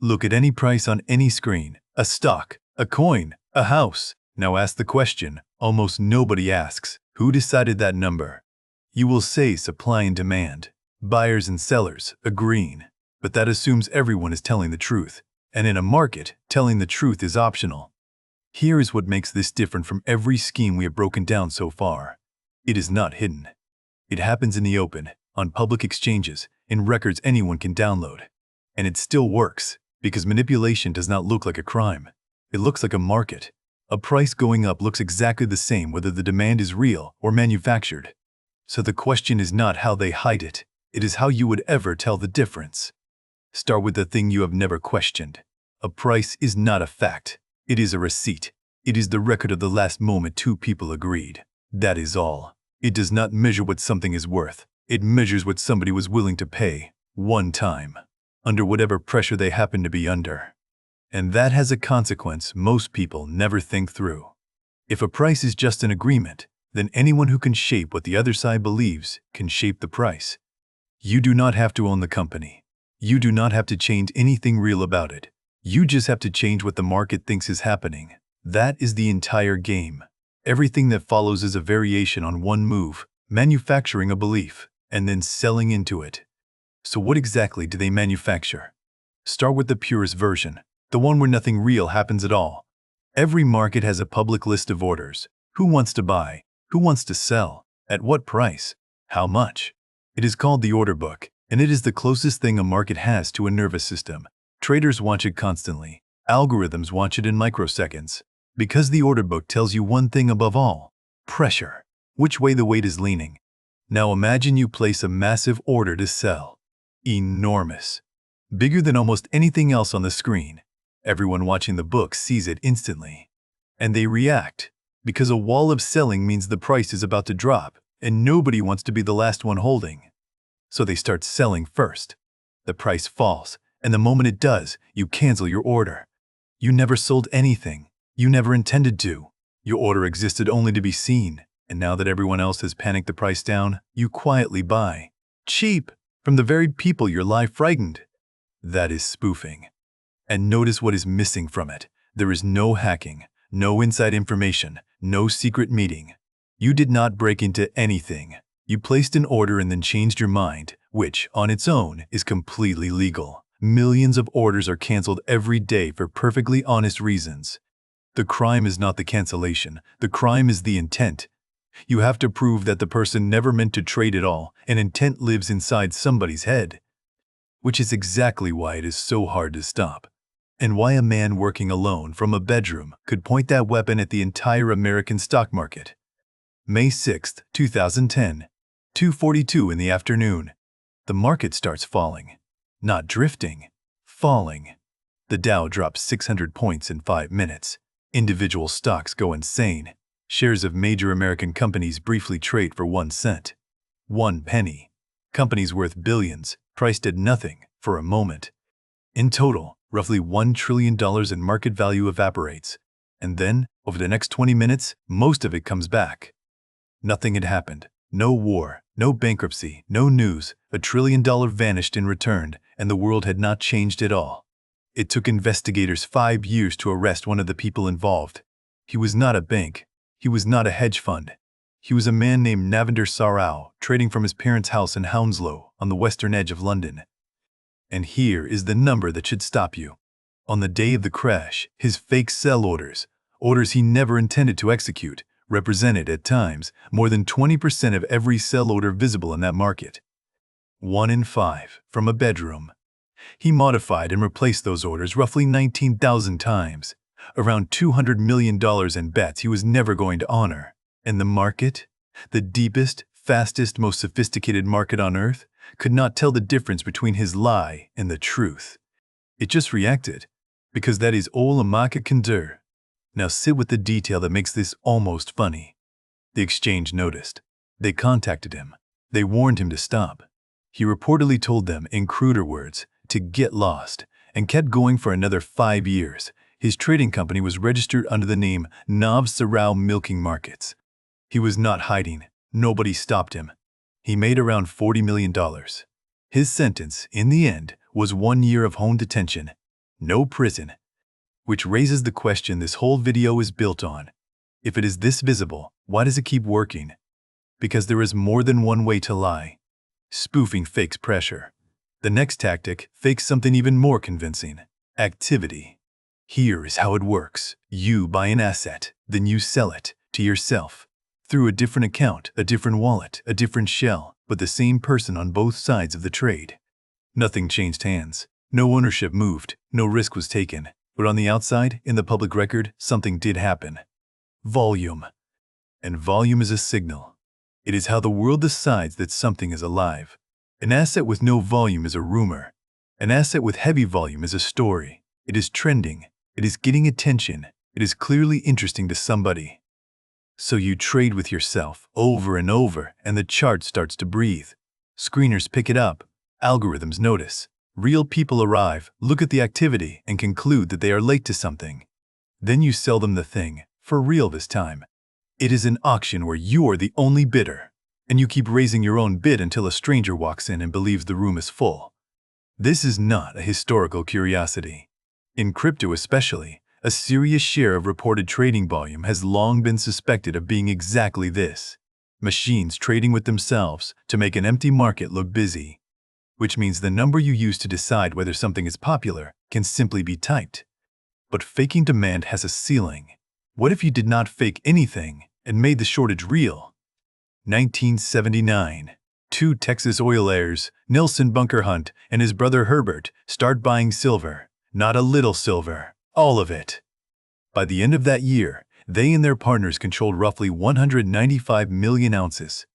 Look at any price on any screen, a stock, a coin, a house. Now ask the question almost nobody asks: who decided that number? You will say supply and demand, buyers and sellers agreeing, but that assumes everyone is telling the truth, and in a market, telling the truth is optional. Here is what makes this different from every scheme we have broken down so far. It is not hidden. It happens in the open, on public exchanges, in records anyone can download. And it still works, because manipulation does not look like a crime. It looks like a market. A price going up looks exactly the same whether the demand is real or manufactured. So the question is not how they hide it, it is how you would ever tell the difference. Start with the thing you have never questioned. A price is not a fact. It is a receipt. It is the record of the last moment two people agreed. That is all. It does not measure what something is worth. It measures what somebody was willing to pay, one time, under whatever pressure they happen to be under. And that has a consequence most people never think through. If a price is just an agreement, then anyone who can shape what the other side believes can shape the price. You do not have to own the company. You do not have to change anything real about it. You just have to change what the market thinks is happening. That is the entire game. Everything that follows is a variation on one move, manufacturing a belief, and then selling into it. So what exactly do they manufacture? Start with the purest version, the one where nothing real happens at all. Every market has a public list of orders. Who wants to buy? Who wants to sell? At what price? How much? It is called the order book, and it is the closest thing a market has to a nervous system. Traders watch it constantly. Algorithms watch it in microseconds. Because the order book tells you one thing above all: pressure, which way the weight is leaning. Now imagine you place a massive order to sell. Enormous. Bigger than almost anything else on the screen. Everyone watching the book sees it instantly. And they react, because a wall of selling means the price is about to drop, and nobody wants to be the last one holding. So they start selling first. The price falls, and the moment it does, you cancel your order. You never sold anything. You never intended to. Your order existed only to be seen, and now that everyone else has panicked the price down, you quietly buy. Cheap, from the very people your life frightened. That is spoofing. And notice what is missing from it. There is no hacking, no inside information, no secret meeting. You did not break into anything. You placed an order and then changed your mind, which, on its own, is completely legal. Millions of orders are canceled every day for perfectly honest reasons. The crime is not the cancellation. The crime is the intent. You have to prove that the person never meant to trade at all, and intent lives inside somebody's head. Which is exactly why it is so hard to stop. And why a man working alone from a bedroom could point that weapon at the entire American stock market. May 6, 2010, 2:42 in the afternoon. The market starts falling. Not drifting, falling. The Dow drops 600 points in 5 minutes. Individual stocks go insane. Shares of major American companies briefly trade for 1 cent. 1 penny. Companies worth billions, priced at nothing for a moment. In total, roughly $1 trillion in market value evaporates. And then, over the next 20 minutes, most of it comes back. Nothing had happened. No war, no bankruptcy, no news. $1 trillion vanished and returned, and the world had not changed at all. It took investigators 5 years to arrest one of the people involved. He was not a bank. He was not a hedge fund. He was a man named Navinder Sarao, trading from his parents' house in Hounslow, on the western edge of London. And here is the number that should stop you. On the day of the crash, his fake sell orders he never intended to execute, represented, at times, more than 20% of every sell order visible in that market. 1 in 5, from a bedroom. He modified and replaced those orders roughly 19,000 times, around $200 million in bets he was never going to honor. And the market, the deepest, fastest, most sophisticated market on earth, could not tell the difference between his lie and the truth. It just reacted, because that is all a market can do. Now sit with the detail that makes this almost funny. The exchange noticed. They contacted him. They warned him to stop. He reportedly told them, in cruder words, to get lost, and kept going for another 5 years. His trading company was registered under the name Nav Sarao Milking Markets. He was not hiding. Nobody stopped him. He made around $40 million. His sentence, in the end, was 1 year of home detention. no prison. Which raises the question this whole video is built on. If it is this visible, why does it keep working? Because there is more than one way to lie. Spoofing fakes pressure. The next tactic fakes something even more convincing: activity. Here is how it works. You buy an asset, then you sell it to yourself through a different account, a different wallet, a different shell, but the same person on both sides of the trade. Nothing changed hands. No ownership moved. No risk was taken. But on the outside, in the public record, something did happen. Volume. And volume is a signal. It is how the world decides that something is alive. An asset with no volume is a rumor. An asset with heavy volume is a story. It is trending. It is getting attention. It is clearly interesting to somebody. So you trade with yourself over and over, and the chart starts to breathe. Screeners pick it up. Algorithms notice. Real people arrive, look at the activity, and conclude that they are late to something. Then you sell them the thing, for real this time. It is an auction where you are the only bidder, and you keep raising your own bid until a stranger walks in and believes the room is full. This is not a historical curiosity. In crypto especially, a serious share of reported trading volume has long been suspected of being exactly this: machines trading with themselves to make an empty market look busy. Which means the number you use to decide whether something is popular can simply be typed. But faking demand has a ceiling. What if you did not fake anything and made the shortage real? 1979. Two Texas oil heirs, Nelson Bunker Hunt and his brother Herbert, start buying silver. Not a little silver, all of it. By the end of that year, they and their partners controlled roughly 195 million ounces.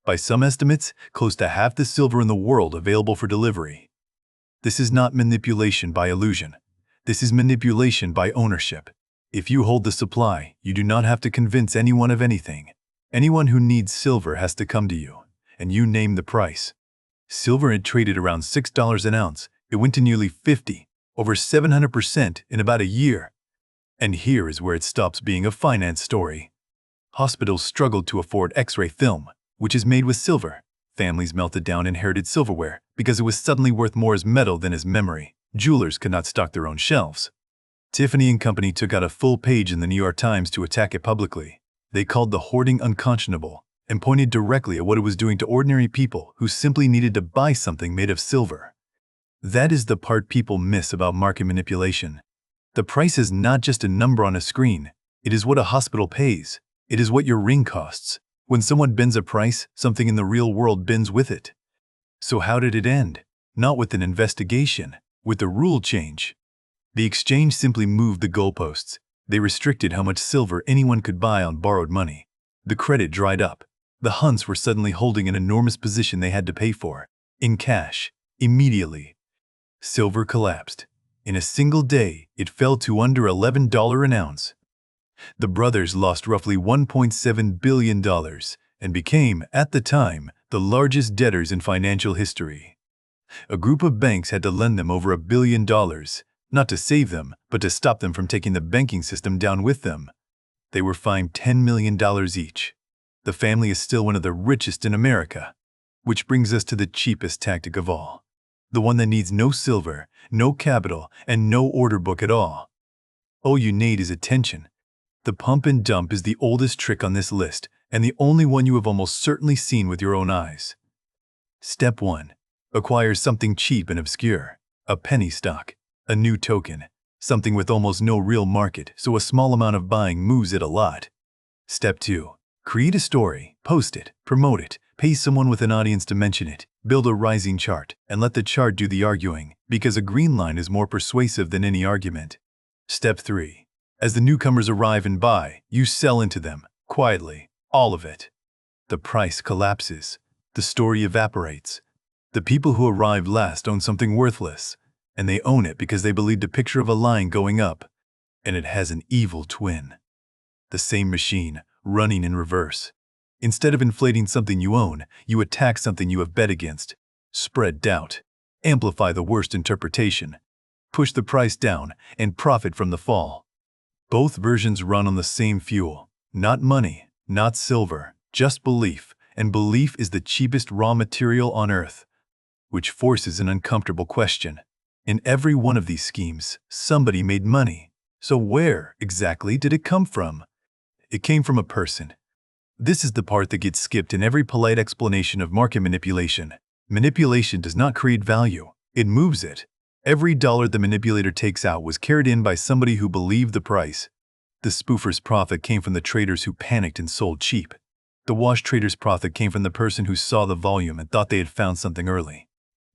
By some estimates, close to half the silver in the world available for delivery. This is not manipulation by illusion. This is manipulation by ownership. If you hold the supply, you do not have to convince anyone of anything. Anyone who needs silver has to come to you, and you name the price. Silver had traded around $6 an ounce. It went to nearly 50, over 700% in about a year. And here is where it stops being a finance story. Hospitals struggled to afford X-ray film, which is made with silver. Families melted down inherited silverware because it was suddenly worth more as metal than as memory. Jewelers could not stock their own shelves. Tiffany & Company took out a full page in the New York Times to attack it publicly. They called the hoarding unconscionable and pointed directly at what it was doing to ordinary people who simply needed to buy something made of silver. That is the part people miss about market manipulation. The price is not just a number on a screen. It is what a hospital pays. It is what your ring costs. When someone bends a price, something in the real world bends with it. So how did it end? Not with an investigation, with a rule change. The exchange simply moved the goalposts. They restricted how much silver anyone could buy on borrowed money. The credit dried up. The Hunts were suddenly holding an enormous position they had to pay for, in cash, immediately. Silver collapsed. In a single day, it fell to under $11 an ounce. The brothers lost roughly $1.7 billion and became, at the time, the largest debtors in financial history. A group of banks had to lend them over $1 billion, not to save them, but to stop them from taking the banking system down with them. They were fined $10 million each. The family is still one of the richest in America. Which brings us to the cheapest tactic of all. The one that needs no silver, no capital, and no order book at all. All you need is attention. The pump and dump is the oldest trick on this list, and the only one you have almost certainly seen with your own eyes. Step 1. Acquire something cheap and obscure. A penny stock. A new token. Something with almost no real market, so a small amount of buying moves it a lot. Step 2. Create a story, post it, promote it, pay someone with an audience to mention it, build a rising chart, and let the chart do the arguing, because a green line is more persuasive than any argument. Step 3. As the newcomers arrive and buy, you sell into them, quietly, all of it. The price collapses. The story evaporates. The people who arrive last own something worthless, and they own it because they believed a picture of a line going up, and it has an evil twin. The same machine, running in reverse. Instead of inflating something you own, you attack something you have bet against. Spread doubt. Amplify the worst interpretation. Push the price down and profit from the fall. Both versions run on the same fuel. Not money, not silver, just belief, and belief is the cheapest raw material on earth. Which forces an uncomfortable question. In every one of these schemes, somebody made money. So where exactly did it come from? It came from a person. This is the part that gets skipped in every polite explanation of market manipulation. Manipulation does not create value, it moves it. Every dollar the manipulator takes out was carried in by somebody who believed the price. The spoofer's profit came from the traders who panicked and sold cheap. The wash trader's profit came from the person who saw the volume and thought they had found something early.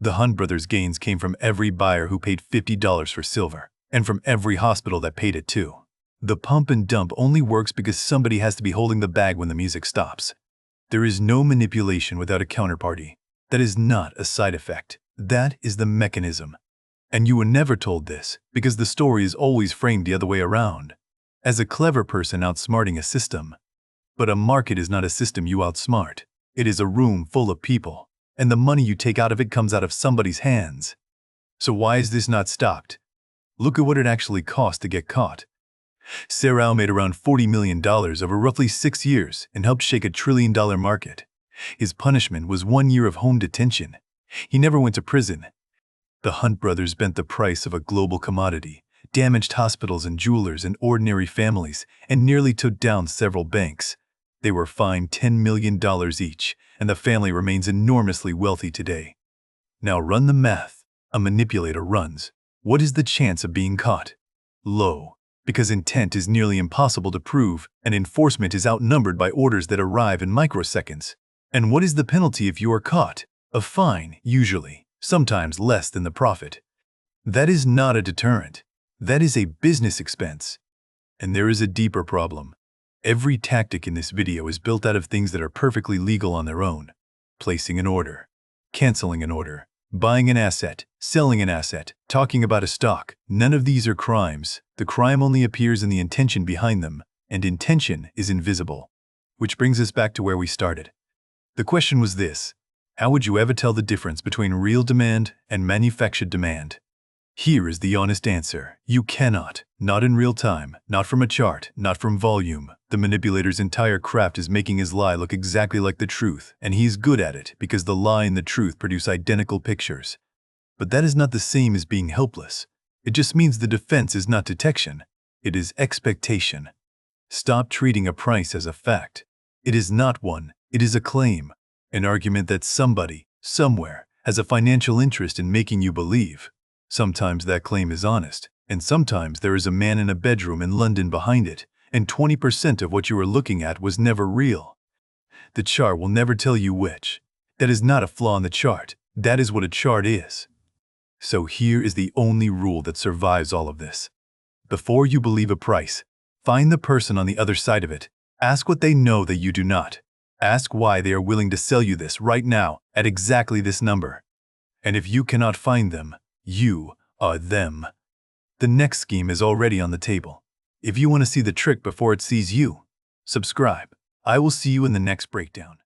The Hunt brothers' gains came from every buyer who paid $50 for silver, and from every hospital that paid it too. The pump and dump only works because somebody has to be holding the bag when the music stops. There is no manipulation without a counterparty. That is not a side effect. That is the mechanism. And you were never told this because the story is always framed the other way around, as a clever person outsmarting a system. But a market is not a system you outsmart. It is a room full of people, and the money you take out of it comes out of somebody's hands. So why is this not stopped? Look at what it actually cost to get caught. Serrao made around $40 million over roughly 6 years and helped shake $1 trillion market. His punishment was 1 year of home detention. He never went to prison. The Hunt brothers bent the price of a global commodity, damaged hospitals and jewelers and ordinary families, and nearly took down several banks. They were fined $10 million each, and the family remains enormously wealthy today. Now run the math. A manipulator runs. What is the chance of being caught? Low. Because intent is nearly impossible to prove, and enforcement is outnumbered by orders that arrive in microseconds. And what is the penalty if you are caught? A fine, usually, sometimes less than the profit. That is not a deterrent. That is a business expense. And there is a deeper problem. Every tactic in this video is built out of things that are perfectly legal on their own. Placing an order, canceling an order, buying an asset, selling an asset, talking about a stock. None of these are crimes. The crime only appears in the intention behind them, and intention is invisible. Which brings us back to where we started. The question was this: how would you ever tell the difference between real demand and manufactured demand? Here is the honest answer. You cannot. Not in real time, not from a chart, not from volume. The manipulator's entire craft is making his lie look exactly like the truth, and he is good at it because the lie and the truth produce identical pictures. But that is not the same as being helpless. It just means the defense is not detection. It is expectation. Stop treating a price as a fact. It is not one. It is a claim. An argument that somebody, somewhere, has a financial interest in making you believe. Sometimes that claim is honest, and sometimes there is a man in a bedroom in London behind it, and 20% of what you are looking at was never real. The chart will never tell you which. That is not a flaw in the chart. That is what a chart is. So here is the only rule that survives all of this. Before you believe a price, find the person on the other side of it. Ask what they know that you do not. Ask why they are willing to sell you this right now at exactly this number. And if you cannot find them, you are them. The next scheme is already on the table. If you want to see the trick before it sees you, subscribe. I will see you in the next breakdown.